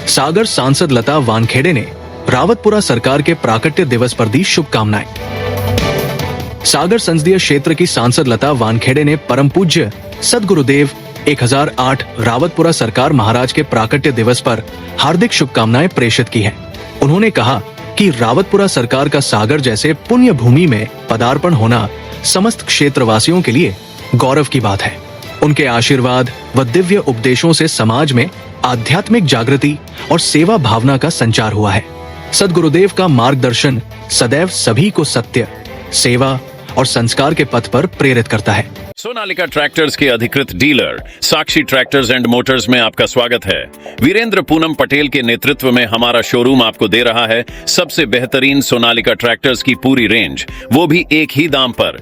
सागर सांसद लता वानखेड़े ने रावतपुरा सरकार के प्राकट्य दिवस पर दी शुभकामनाएं। सागर संसदीय क्षेत्र की सांसद लता वानखेड़े ने परम पूज्य सद्गुरुदेव 1008 रावतपुरा सरकार महाराज के प्राकट्य दिवस पर हार्दिक शुभकामनाएं प्रेषित की हैं। उन्होंने कहा कि रावतपुरा सरकार का सागर जैसे पुण्य भूमि में पदार्पण होना समस्त क्षेत्रवासियों के लिए गौरव की बात है। उनके आशीर्वाद व दिव्य उपदेशों से समाज में आध्यात्मिक जागृति और सेवा भावना का संचार हुआ है। सद्गुरुदेव का मार्गदर्शन सदैव सभी को सत्य, सेवा और संस्कार के पथ पर प्रेरित करता है। सोनालिका ट्रैक्टर्स के अधिकृत dealer Sakshi tractors and Motors में आपका स्वागत है। वीरेंद्र पूनम पटेल के नेतृत्व में हमारा शोरूम आपको दे रहा है सबसे बेहतरीन सोनालिका ट्रैक्टर्स की पूरी रेंज, वो भी एक ही दाम पर।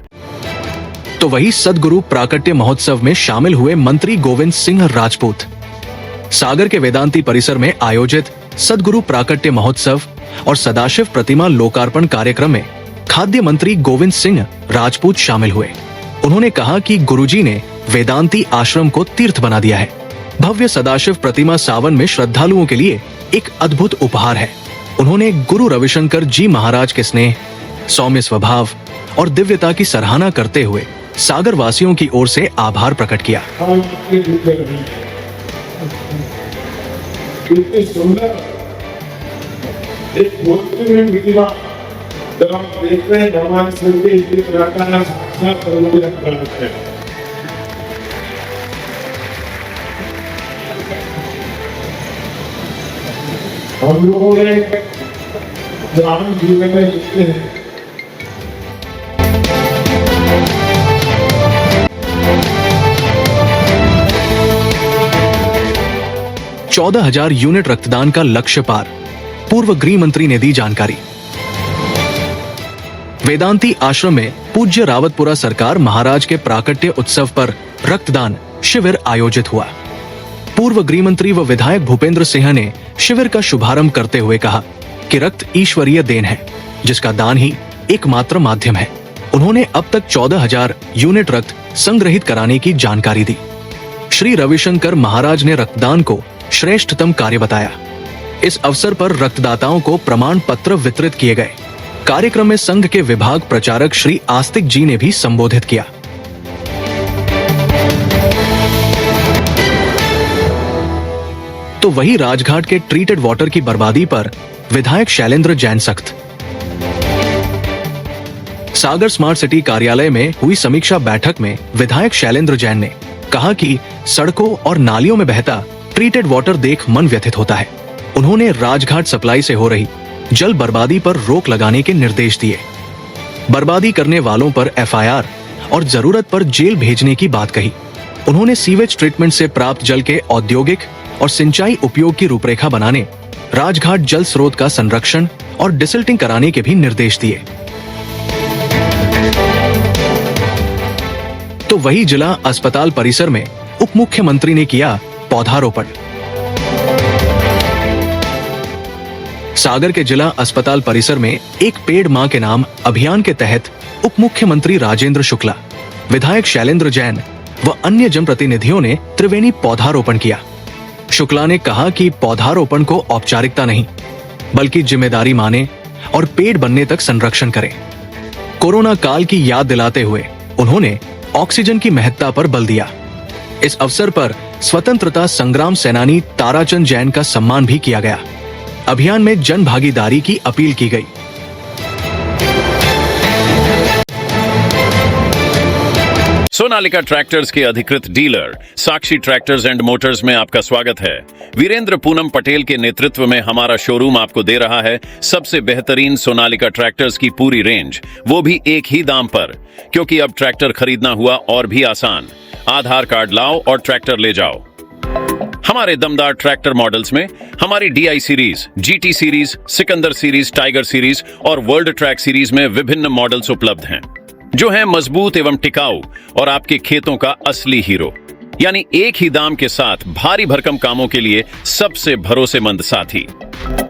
तो वही सद्गुरु प्राकट्य महोत्सव में शामिल हुए मंत्री गोविंद सिंह राजपूत। सागर के वेदांती परिसर में आयोजित सद्गुरु प्राकट्य महोत्सव और सदाशिव प्रतिमा लोकार्पण कार्यक्रम में खाद्य मंत्री गोविंद सिंह राजपूत शामिल हुए। उन्होंने कहा कि गुरुजी ने वेदांती आश्रम को तीर्थ बना दिया है। भव्य सदाशिव प्रतिमा सावन में श्रद्धालुओं के लिए एक अद्भुत उपहार है। उन्होंने गुरु रविशंकर जी महाराज के स्नेह, सौम्य स्वभाव और दिव्यता की सराहना करते हुए सागर वासियों की ओर से आभार प्रकट किया। जब हम देखते हैं भगवान शिव के इस प्रकार का साक्षात है। हम लोगों ने ग्रामीण जीवन में देखते हैं 14,000 यूनिट रक्तदान का लक्ष्य पार, पूर्व गृह मंत्री ने दी जानकारी। वेदांती आश्रम में पूज्य रावतपुरा सरकार महाराज के प्राकट्य उत्सव पर रक्तदान शिविर आयोजित हुआ। पूर्व गृह मंत्री व विधायक भूपेंद्र सिंह ने शिविर का शुभारंभ करते हुए कहा कि रक्त ईश्वरीय देन है, जिसका दान ही एकमात्र माध्यम है। उन्होंने अब तक 14,000 यूनिट रक्त संग्रहित कराने की जानकारी दी। श्री रविशंकर महाराज ने रक्तदान को श्रेष्ठतम कार्य बताया। इस अवसर पर रक्तदाताओं को प्रमाण पत्र वितरित किए गए। कार्यक्रम में संघ के विभाग प्रचारक श्री आस्तिक जी ने भी संबोधित किया। तो वही राजघाट के ट्रीटेड वाटर की बर्बादी पर विधायक शैलेंद्र जैन सख्त। सागर स्मार्ट सिटी कार्यालय में हुई समीक्षा बैठक में विधायक शैलेंद्र जैन ने कहा कि सड़कों और नालियों में बहता ट्रीटेड वाटर देख मन व्यथित होता है। उन्होंने राजघाट सप्लाई से हो रही जल बर्बादी पर रोक लगाने के निर्देश दिए। बर्बादी करने वालों पर एफआईआर और जरूरत पर जेल भेजने की बात कही। उन्होंने सीवेज ट्रीटमेंट से प्राप्त जल के औद्योगिक और सिंचाई उपयोग की रूपरेखा बनाने, राजघाट जल स्रोत का संरक्षण और डिसल्टिंग कराने के भी निर्देश दिए। तो वही जिला अस्पताल परिसर में उप मुख्यमंत्री ने किया पौधारोपण। सागर के जिला अस्पताल परिसर में एक पेड़ मां के नाम अभियान के तहत उप मुख्यमंत्री राजेंद्र शुक्ला, विधायक शैलेंद्र जैन व अन्य जनप्रतिनिधियों ने त्रिवेणी पौधारोपण किया। शुक्ला ने कहा कि पौधारोपण को औपचारिकता नहीं, बल्कि जिम्मेदारी माने और पेड़ बनने तक संरक्षण करें। कोरोना काल की याद दिलाते हुए उन्होंने ऑक्सीजन की महत्ता पर बल दिया। इस अवसर पर स्वतंत्रता संग्राम सेनानी ताराचंद जैन का सम्मान भी किया गया। अभियान में जन भागीदारी की अपील की गई। सोनालिका ट्रैक्टर्स के अधिकृत dealer Sakshi tractors and Motors में आपका स्वागत है। वीरेंद्र पूनम पटेल के नेतृत्व में हमारा शोरूम आपको दे रहा है सबसे बेहतरीन सोनालिका ट्रैक्टर्स की पूरी रेंज, वो भी एक ही दाम पर। क्योंकि अब ट्रैक्टर खरीदना हुआ और भी आसान। आधार कार्ड लाओ और ट्रैक्टर ले जाओ। हमारे दमदार ट्रैक्टर मॉडल्स में हमारी DI series, GT series, Sikandar series, tiger series और वर्ल्ड ट्रैक सीरीज में विभिन्न मॉडल्स उपलब्ध हैं, जो हैं मजबूत एवं टिकाऊ और आपके खेतों का असली हीरो। यानी एक ही दाम के साथ भारी भरकम कामों के लिए सबसे भरोसेमंद साथी।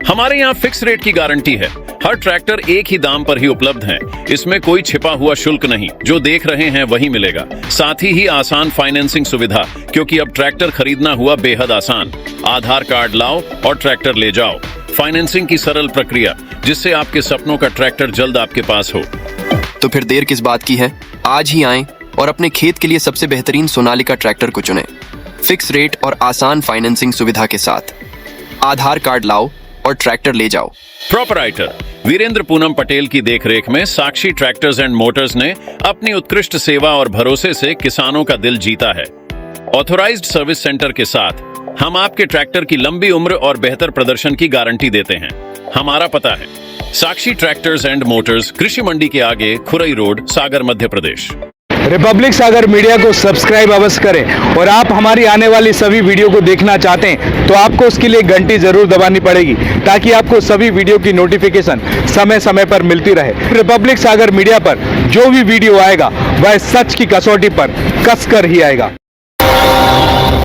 हमारे यहाँ फिक्स रेट की गारंटी है। हर ट्रैक्टर एक ही दाम पर ही उपलब्ध है। इसमें कोई छिपा हुआ शुल्क नहीं, जो देख रहे हैं वही मिलेगा। साथ ही आसान फाइनेंसिंग सुविधा, क्योंकि अब ट्रैक्टर खरीदना हुआ बेहद आसान। आधार कार्ड लाओ और ट्रैक्टर ले जाओ। फाइनेंसिंग की सरल प्रक्रिया, जिससे आपके सपनों का ट्रैक्टर जल्द आपके पास हो। तो फिर देर किस बात की है? आज ही आएं और अपने खेत के लिए सबसे बेहतरीन सोनालिका ट्रैक्टर को चुनें। फिक्स रेट और आसान फाइनेंसिंग सुविधा के साथ। आधार कार्ड लाओ और ट्रैक्टर ले जाओ। प्रोपराइटर वीरेंद्र पूनम पटेल की देखरेख में साक्षी ट्रैक्टर्स एंड मोटर्स ने अपनी उत्कृष्ट सेवा और भरोसे से किसानों का दिल जीता है। ऑथोराइज्ड सर्विस सेंटर के साथ हम आपके ट्रैक्टर की लंबी उम्र और बेहतर प्रदर्शन की गारंटी देते हैं। हमारा पता है साक्षी ट्रैक्टर्स एंड मोटर्स, कृषि मंडी के आगे, खुरई रोड, सागर, मध्य प्रदेश। रिपब्लिक सागर मीडिया को सब्सक्राइब अवश्य करें और आप हमारी आने वाली सभी वीडियो को देखना चाहते हैं तो आपको उसके लिए घंटी जरूर दबानी पड़ेगी, ताकि आपको सभी वीडियो की नोटिफिकेशन समय समय पर मिलती रहे। रिपब्लिक सागर मीडिया पर जो भी वीडियो आएगा वह सच की कसौटी पर कसकर ही आएगा।